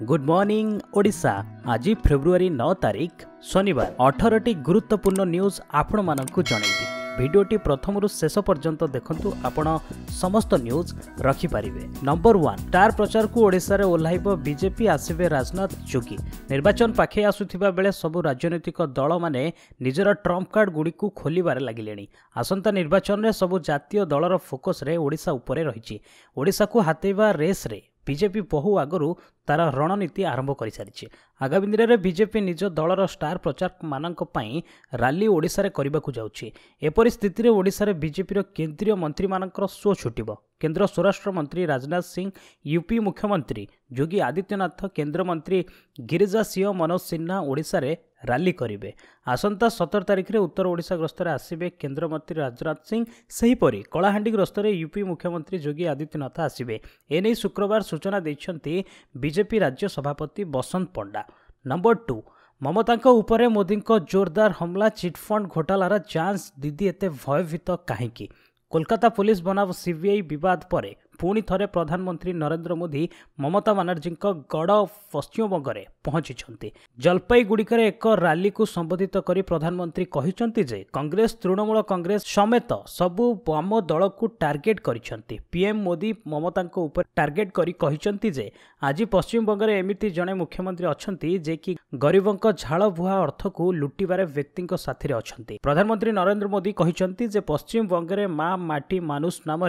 Good morning Odisha. आज February 9 तारिख शनिवार 18टी गुरुत्वपूर्ण न्यूज आपण मानकु जनैबी। भिडियोटी प्रथम रु शेष पर्यंत देखंतु आपण समस्त न्यूज रखि पारिबे। नंबर 1 स्टार प्रचार को ओडिशा रे ओल्हाइबो बीजेपी आसीबे राजनाथ जोगी। निर्वाचन पाखे आसुथिबा बेले सबु राजनीतिक दल माने निजर ट्रम्प कार्ड गुडी को खोलिबारे लागिलेनी। आसंता निर्वाचन रे सबु जातीय दलर फोकस रे ओडिशा उपरे रहिछि। ओडिशा को हातेबा रेस रे बीजेपी बहु आगु तार रणनीति आरंभ कर सारी। आगामी दिन में बीजेपी निज दलर स्टार प्रचारक मानक पई रैली ओडिशा रे करबाकू जाउछि। एपरि स्थिति रे ओडिशा रे बीजेपी रो केंद्रीय मंत्री मानकर शो छुटिबो। केंद्र स्वराष्ट्र मंत्री राजनाथ सिंह, यूपी मुख्यमंत्री योगी आदित्यनाथ, केंद्र मंत्री गिरिजा सिंह, मनोज सिन्हा ओडिशा रे रैली करिवे। आसंता 17 तारिख रे उत्तर ओडिशा गस्तर आसिबे केंद्र मंत्री राजनाथ सिंह। सेहीपरि कलाहांडी गस्तर यूपी मुख्यमंत्री योगी आदित्यनाथ आसिबे। एने शुक्रवार सूचना दैछंती बीजेपी राज्य सभापति बसंत पंडा। नंबर 2 ममता उपरे मोदी जोरदार हमला। चिटफंड घोटालार जांच दीदी एते भयभीत कहीं? कोलकाता पुलिस बनाम सीबीआई विवाद पर पुणी थरे प्रधानमंत्री नरेंद्र मोदी ममता बनर्जी गड़ पश्चिमबंग में पहुंची। जलपाईगुड़िकर एक रैली को संबोधित करी प्रधानमंत्री कहिसंती जे कांग्रेस, तृणमूल कांग्रेस समेत सबु वाम दल को टार्गेट करिसंती। पीएम मोदी ममता ऊपर टार्गेट करी कहिसंती जे आज पश्चिमबंग में एमिति जड़े मुख्यमंत्री अछंती जे कि गरीबों झाड़ बुहा अर्थ को लुटिबारे व्यक्ति साथी अछंती। प्रधानमंत्री नरेंद्र मोदी कहिसंती जे पश्चिमबंग में मां माटी मानुष नाम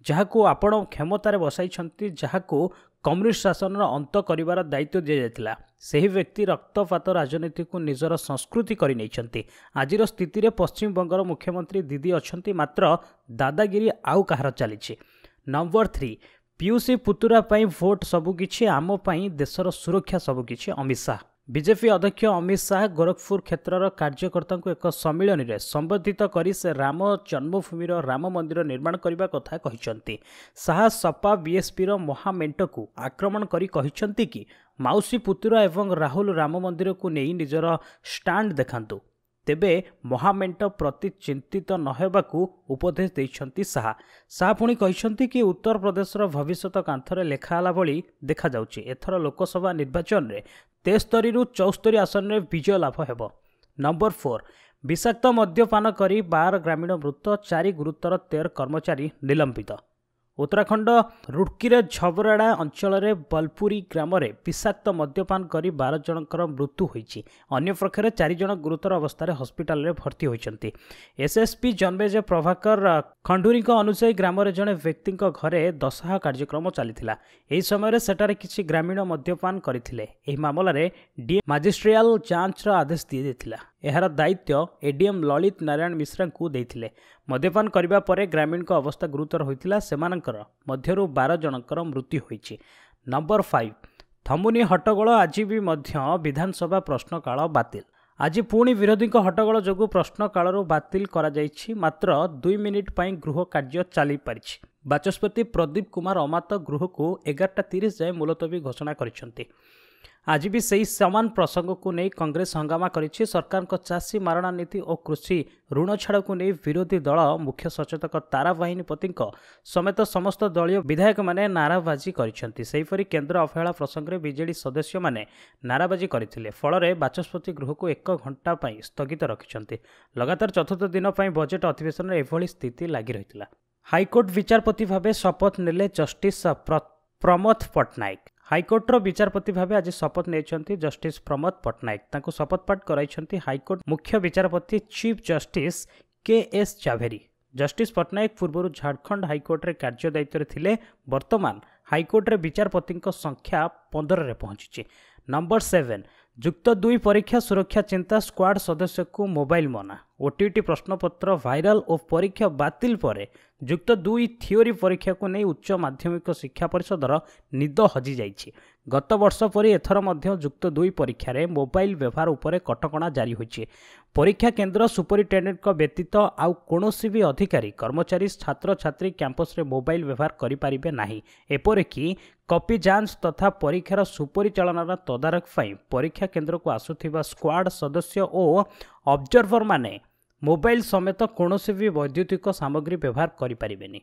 जहाको आपण क्षमतार बसाई, जहाको कम्युनिस्ट शासन अंत करिवार दायित्व दि जाइतिला, सेही व्यक्ति रक्तपात राजनीति को निजर संस्कृति करि नैछंती। आजिर स्थिति रे पश्चिम बंगर मुख्यमंत्री दीदी अछंती, मात्र दादागिरी आउ कहार चलीछि। नंबर 3 पीयूसी पुतुरा पई भोट सबुकिछि, आम पई देशर सुरक्षा सबुकिछि अमित शाह। बीजेपी अध्यक्ष अमित शाह गोरखपुर क्षेत्रर कार्यकर्ता को एक सम्मिलन में संबोधित करी से राम जन्मभूमि राम मंदिर निर्माण करने कथा कहिसंती। शाह सपा बीएसपी महामेंट को आक्रमण करी कहिसंती कि माउसी पुतुरा एवं राहुल राम मंदिर को नहीं निजर स्टैंड देखांतु, तेबे महामेंट प्रति चिंतित नहेबाकू उपदेश देइछंती शाह। शाह पुणी कहिसंती कि उत्तर प्रदेशर भविष्यत कांथरे लेखाला भली देखा जाउछि। एथर लोकसभा निर्वाचन रे 73 रु 74 आसन में विजय लाभ हेबो। नंबर 4 विषाक्त मद्यपान करी 12 ग्रामीण मृत, 4 गुरुतर 13 कर्मचारी निलंबित। उत्तराखंड रुड़की झबराड़ा अंचल में बलपुरी ग्राम विषाक्त मद्यपान करी 12 जनकर मृत्यु होईछि। अन्य पक्षरे 4 जन गुरुतर अवस्था हस्पिटाल में भर्ती होइछंती। एसएसपी जन्मेजय प्रभाकर खंडूरी अनुसायी ग्राम जड़े व्यक्ति घरे दशहा कार्यक्रम चलीथिला। एही समय सेटारे किछि ग्रामीण मद्यपान करथिले। एही मामलारे डीएम मजिस्ट्रियल जांच आदेश दी देथिला। एहार दायित्व एडीएम ललित नारायण मिश्रा को देथिले। मद्यपान करिबा परे ग्रामीण को अवस्था गुरुतर होइतिला। सेमानकर मध्यरु 12 जनकर मृत्यु होइछि। नंबर 5 थमुनी हट्टगोल आज भी मध्य विधानसभा प्रश्नकाल बातिल। आज पुणी विरोधी हट्टगोल जोगु प्रश्नकाल बातिल करा जाइछि। मात्र 2 मिनिट पई गृह कार्य चली पारिछि। बाचस्पति प्रदीप कुमार अमात गृह को 11:30 जाए मुलतवी घोषणा करिसंती। आज भी सही समान प्रसंग को नहीं कांग्रेस हंगामा करिछि। सरकार को चाषी मारणा नीति और कृषि ऋण छाड़ को नहीं विरोधी दल मुख्य सचेतक तारा बाहिनीपति समेत समस्त दलीय विधायक माने नाराबाजी करिसेंती। सेहीपरि केंद्र अवहेला प्रसंग में बीजेडी सदस्य माने नाराबाजी करथिले। फल बाचस्पति गृह को 1 घंटा पई स्थगित रखिसेंती। लगातार चतुर्थ दिन पई बजेट अधिवेशन में एभली स्थिति लागि रहितला। हाईकोर्ट विचारपति भावे शपथ नेले जस्टिस प्रमोद पट्टनायक। हाईकोर्टर विचारपति भावे आज शपथ नहीं जस्टिस प्रमोद पट्टनायक। तांको शपथपाठ कराइछंती हाईकोर्ट मुख्य विचारपति chief justice K S. Jhaveri. Justice Pattanaik पूर्व झारखंड हाईकोर्ट रे कार्य दायित्व थिले। वर्तमान हाईकोर्ट रे विचारपति संख्या 15 रे पहुंची। नंबर 7 युक्त 2 परीक्षा सुरक्षा चिंता, स्क्वाड सदस्य को मोबाइल मना। ओटीटी प्रश्नपत्र वायरल और परीक्षा बातिल पर युक्त 2 थियोरी परीक्षा को नहीं उच्च माध्यमिक शिक्षा परिषदर निद हजि जाइछि। गत वर्ष पर एथर मध्य युक्त 2 परीक्षा रे मोबाइल व्यवहार उपरे कटकणा जारी होइछि। परीक्षा केंद्र सुपरिटेडेंट को व्यतीत आउ कोनोसी भी अधिकारी कर्मचारी छात्र छात्री कैंपस रे मोबाइल व्यवहार करि पारिबे नाही। एपरिकी कॉपी जांच तथा परीक्षार सुपरिचालनार तदारख पाई परीक्षा केंद्र को आसुथिबा स्क्वाड सदस्य और ऑब्जर्वर माने मोबाइल समेत कौनसी भी वैद्युतिक सामग्री व्यवहार करें।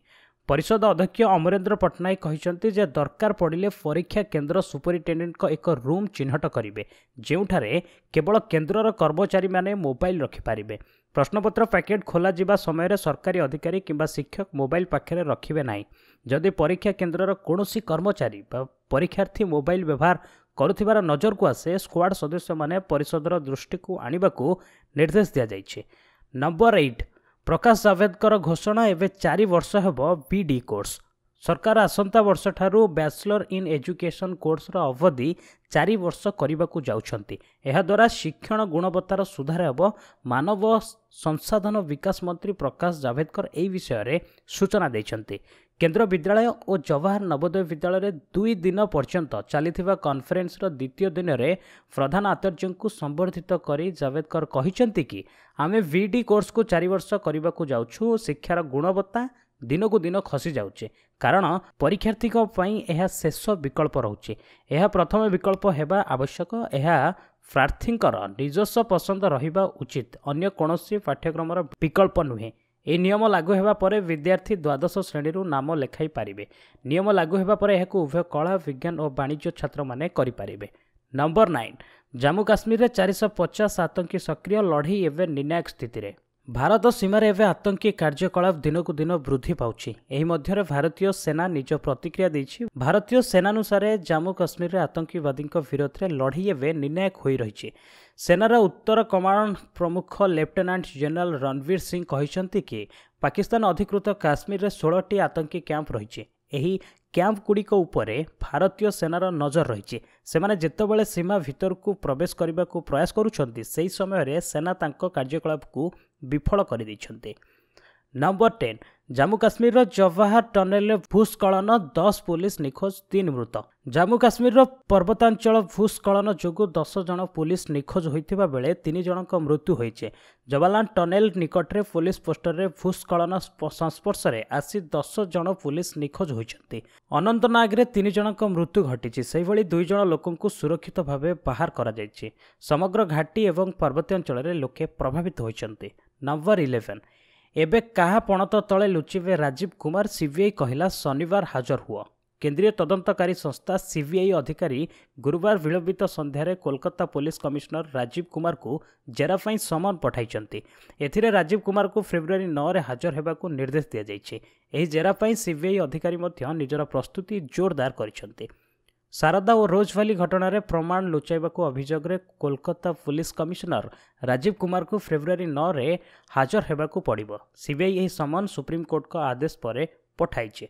परिषद अध्यक्ष अमरेन्द्र पट्टनायक कहते जे दरकार पड़िले परीक्षा केन्द्र सुपरिटेडेंट एक रूम चिन्हट करेंगे जोठारे केवल केन्द्रर कर्मचारी माने मोबाइल रखिपारे। प्रश्नपत्र पैकेट खोल समय सरकारी अधिकारी किंबा शिक्षक मोबाइल पाखे रखिबे नाही। जदि परीक्षा केन्द्रर कौनसी कर्मचारी परीक्षार्थी मोबाइल व्यवहार करुथिबार नजर को आसे स्क्वाड सदस्य माने परिषदर दृष्टि को आने को निर्देश दि जाइए। नंबर 8 प्रकाश जावड़ेकर घोषणा एवं 4 वर्ष हेब बीडी कोर्स। सरकार आसंता वर्ष ठारू बैचलर इन एजुकेशन कोर्सर अवधि 4 वर्ष करने को जाउछंती। एहा द्वारा शिक्षण गुणवत्तार सुधार हेब। मानव संसाधन विकास मंत्री प्रकाश जावड़ेकर एही विषय रे सूचना दैछंती। केन्द्र विद्यालय और जवाहर नवोदय विद्यालय 2 दिन पर्यंत चलिथिबा कॉन्फ्रेंसर द्वितीय दिन में प्रधान आचार्य को संबोधित करी जावड़ेकर कहिसंती कि आमे वीडी कोर्स को 4 वर्ष करने को जाउछु। शिक्षार गुणवत्ता दिन को दिन खसी जाउछे कारण परीक्षार्थी यह शेष विकल्प रोचे। यह प्रथम विकल्प हेबा आवश्यक। यह प्रार्थींकर निजस्व पसंद रहिबा उचित, अन्य कौनसी पाठ्यक्रमर विकल्प नुहे। ए नियम लागू हेबा परे विद्यार्थी द्वादश श्रेणी नाम लेखाई पारिबे। नियम लागू हेबा परे एहाकु उभय कला विज्ञान और वाणिज्य छात्र माने करि पारिबे। नंबर 9 जम्मू काश्मीर में 450 आतंकी सक्रिय लड़ई एवं निर्णायक स्थिति रे। भारत सीमार एवं आतंकी कार्यकलाप दिन को दिन वृद्धि पाउछि। एही मध्यरे भारतीय सेना निज प्रतिक्रिया दैछि। भारतीय सेनानुसार जम्मू काश्मीर में आतंकवादी विरोध में लड़ई एवं निर्णायक हो रही। सेनार उत्तर कमांड प्रमुख लेफ्टिनेंट जनरल रणवीर सिंह कहते कि पाकिस्तान अधिकृत काश्मीर में 16टी आतंकी कैंप रही। एही कैंप गुड़िक उपरे भारतीय सेनार नजर रही। सेमाने जेतेबेले सीमा भितर को प्रवेश करने को प्रयास करुछंती सेही समय सेना तांको कार्यकलाप को विफल कर दैछंती। नंबर 10 जम्मू काश्मीर जवाहर टनेल भूस्खलन 10 पुलिस निखोज 3 मृत। जम्मू काश्मीर पर्वतांचल भूस्खलन जोगु 10 जन पुलिस निखोज होइतिबा बेले 3 जनक मृत्यु होइछे। जवाहर टनेल निकटरे पुलिस पोस्टर रे भूस्खलन संस्पर्श रे आसी 10 जन पुलिस निखोज होइछंती। अनंतनाग रे 3 जनक मृत्यु घटिछि। सेहि भली 2 जन लोकंकु सुरक्षित भावे बाहर करा जाइछि। समग्र घाटी एवं पर्वतांचल रे लोके प्रभावित होइछंती। नंबर 11 एबे कहा पणत तले लुचिबे राजीव कुमार। सीबीआई कहला शनिवार हाजर हुआ। केंद्रीय तदंतकारी संस्था सीबीआई अधिकारी गुरुवार विलंबित संध्यारे कोलकाता पुलिस कमिश्नर राजीव कुमार को जेरा पई समन पठाइचंती। एथिरे राजीव कुमार को फेब्रुआरी 9 रे हाजर हेबाकू निर्देश दिया जाइछे। एही जेरा पई सीबीआई अधिकारी मध्य निजर प्रस्तुति जोरदार करिसंती। शारदा और रोज भैली घटना प्रमाण लुचाइबाकू अभियोग रे कोलकाता पुलिस कमिश्नर राजीव कुमार को फेब्रुआरी 9 रे हाजर हेबाकू पड़िबो। सीबीआई एही समन सुप्रीम कोर्ट का आदेश पर पठाइछे।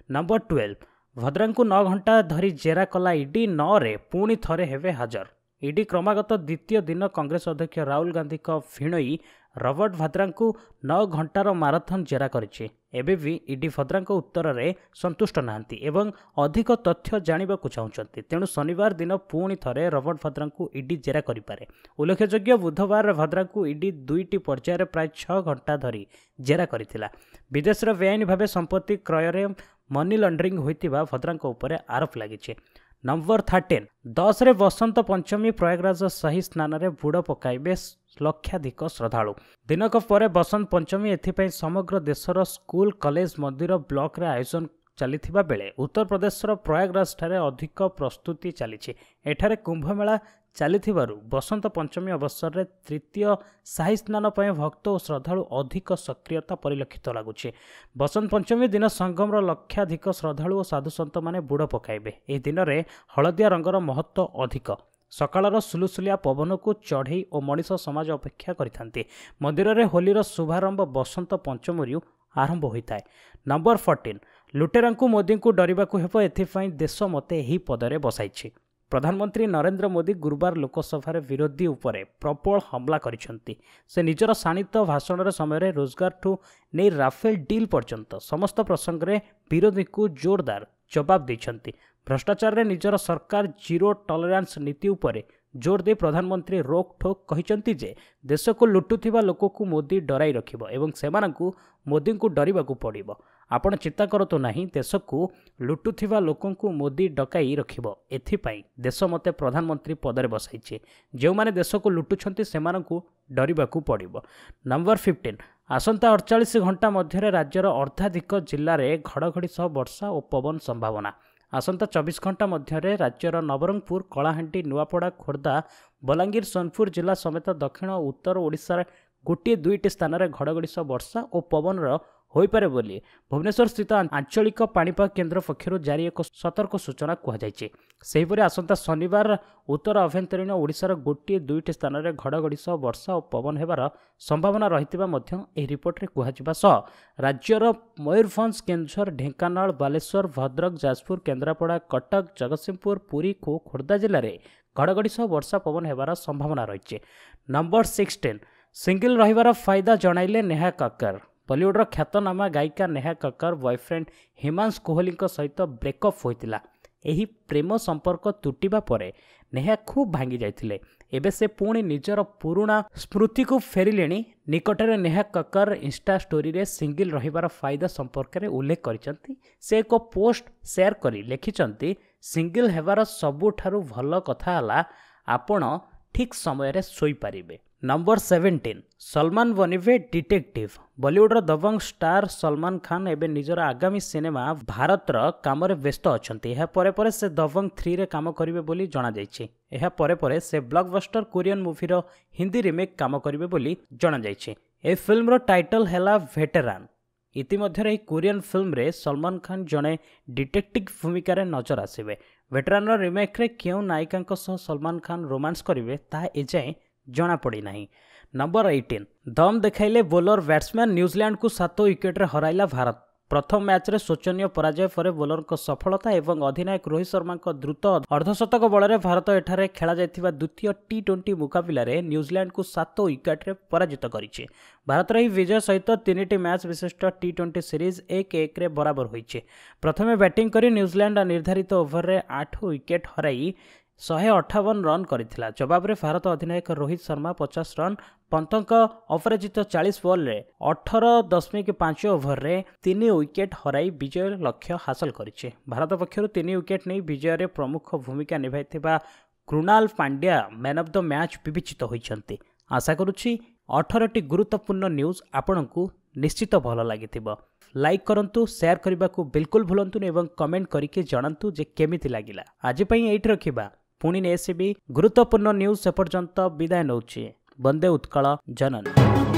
नंबर 12 भद्रा को 9 घंटा धरी जेरा कला ईडी 9 रे पुणी थरे हेबे हाजर। ईडी क्रमागत द्वितीय दिन कांग्रेस अध्यक्ष राहुल गांधी का भिणई रॉबर्ट भद्रा को 9 घंटार माराथन जेरा करिछि। एबे भी ईडी भद्रा उत्तर में संतुष्ट नाहांती एवं अधिक तथ्य जानिबा को चाहुचंती। तेणु शनिवार दिन पुणी थरे रॉबर्ट भद्रा को ईडी जेरा करिपारे। उल्लेखयोग्य बुधवार भद्रा को ईडी 2टी पर्यायर प्राय 6 घंटा धरी जेरा करिथिला। विदेश बेआईन भाव संपत्ति क्रय मनी लॉन्ड्रिंग होइतिबा भद्रा उपर आरोप लागिछि। नंबर 13 10 रे बसंत पंचमी प्रयागराज शाही स्नान रे बुड़ पकाइबे लक्षाधिक श्रद्धालु। दिनक पर बसंत पंचमी एथिपाई समग्र देशर स्कूल कॉलेज मंदिर ब्लॉक रे आयोजन चलिथिबा बेले उत्तर प्रदेशर प्रयागराज ठारे अधिक प्रस्तुति चलिछि। एठारे कुंभमेला चलिथिबारु बसंत पंचमी अवसर रे तृतीय शाही स्नान पर भक्त और श्रद्धालु अधिक सक्रियता परिलक्षित लगुछि। बसंत पंचमी दिन संगमर लक्षाधिक श्रद्धालु और साधुसंत माने बुड़ पकाइबे। एही दिन रे हलदिया रंगर महत्व अधिक। सकाळर सुलुसुलिया पवन को चढ़ई और मनीष समाज अपेक्षा करिथांती। मंदिर रे होलीर शुभारंभ बसंत पंचमी आरंभ होता है। नंबर 14 लुटेरा मोदी को डरिबाकू हेब। एथिपाई देश मते एही पदरे बसाइछि। प्रधानमंत्री नरेंद्र मोदी गुरुवार लोकसभा विरोधी उपरे प्रबल हमला करिसेंती। से निजर शाणित भाषण समय रोजगार ठू नहीं राफेल डील पर्यंत समस्त प्रसंग में विरोधी को जोरदार जवाब देछंती। भ्रष्टाचार रे निजर सरकार जीरो टॉलरेंस नीति उपरे जोर दे प्रधानमंत्री रोक ठोक कहिसंती जे देश को लुटुथिबा लोक को मोदी डराई रखिबो एवं सेमानकु मोदी को डरिबाकू पड़िबो। आपण चिंता करतु नहीं, देश को लुटुथिबा लोकंकु मोदी डकाई रखिबो। एथिपाई देश मते प्रधानमंत्री पदरे बसाइछे। जो माने देश को लुटुछंती सेमानकु डरिबाकू पड़िबो। नंबर 15 आसंता 48 घंटा मध्य राज्यर अर्धाधिक जिले में घड़घड़ी सह वर्षा और पवन संभावना। आसंता 24 घंटा मध्य राज्यर नवरंगपुर, कलाहांडी, नुआपड़ा, खोर्धा, बलांगीर, सोनपुर जिला समेत दक्षिण और उत्तर ओडिशार गोटे दुईटी स्थान में घड़घड़ी सह वर्षा और पवन होइपारे बोली भुवनेश्वर स्थित आंचलिक पाणीपाग केन्द्र पक्षर जारी एक सतर्क सूचना कहुई। आसंता शनिवार उत्तर आभ्यंतरीण ओडिशार गोटे दुईटी स्थान में घड़घड़ी सह वर्षा और पवन होबार संभावना रही रिपोर्ट में कहुआ। राज्यर मयूरभंज, केन्दुझर, ढेंकानाल, बालेश्वर, भद्रक, जाजपुर, केन्द्रापड़ा, कटक, जगतसिंहपुर, पुरी को खोर्धा जिले में घड़घड़ी सह वर्षा पवन होबार संभावना रही। नंबर 16 सिंगल रहिबार फायदा जणाइले नेहा कक्कर। बॉलीवुडर ख्यातनामा गायिका नेहा कक्कर बॉयफ्रेंड हिमांशु कोहली सहित ब्रेकअप होइतिला। एही प्रेम संपर्क तुटिबा परे नेहा खूब भांगी जाइथिले। एबे से पुणी निजर पुराणा स्मृति को फेरिलेणी। निकटरे नेहा कक्कर इंस्टा स्टोरी रे सिंगल रहिबार फायदा संपर्क रे उल्लेख करिसंती। से एक पोस्ट शेयर करी लिखिसंती, सिंगल हेबार सबुठारु भल कथा हला आपण ठीक समय रे सोई पारिबे। नंबर 17 सलमान बनिवे डिटेक्टिव। बॉलीवुडर दबंग स्टार सलमान खान एबे निजर आगामी सिनेमा भारतर काम व्यस्त अछंती। एहा परे परे से दबंग 3 रे काम करिवे बोली जणा जायछि। एहा परे परे से ब्लॉकबस्टर कोरियन मूवीर हिंदी रिमेक काम करिवे बोली जणा जायछि। ए फिल्मर टाइटल हैला वेटेरान। इतिमध्यरे कोरियन फिल्म रे सलमान खान जणे डिटेक्टिव भूमिका रे नजर आसिबे। वेटेरान रिमेक रे क्यों नायिका सह सलमान खान रोमांस करिवे ताहा एजाए जना पड़ी नहीं। नंबर 18 दम देखाइले बोलर बैट्समैन। न्यूजीलैंड को 7 विकेट हराइला भारत। प्रथम मैच रे शोचनीय पराजय पर बोलर को सफलता एवं अधिनायक रोहित शर्मा द्रुत अर्धशतक बल भारत एठारे खेला जायथिबा द्वितीय टी20 मुकाबला रे न्यूजीलैंड को 7 विकेट रे पराजित करिछि। भारत रे विजय सहित 3टी मैच विशिष्ट टी20 सीरीज 1-1 रे बराबर होइछि। प्रथमे बैटिंग करी न्यूजीलैंड निर्धारित ओभर रे 8 विकेट हराई 158 रन करथिला। जवाब रे भारत अधिनायक रोहित शर्मा 50 रन, पंतक अपराजित 40 बॉल रे 18.5 ओभर रे 3 विकेट हराई विजय लक्ष्य हासिल करिछि। भारत पक्षरु 3 विकेट नहीं विजय रे प्रमुख भूमिका निभाइथिबा Krunal Pandya man of the match विवेचित होइछन्ति। आशा करूछि 18टी गुरुत्वपूर्ण न्यूज आपनकु निश्चित भल लागिथिबो। लाइक करंतु, शेयर करबाकू बिल्कुल भूलंतु एवं कमेंट करिके जणांतु जे केमिति लागिला। आज पई एइठ रखिबा। पुणी एसीबी गुरुत्वपूर्ण न्यूज से पर्यंत विदाय नौछि। वंदे उत्कल जननी।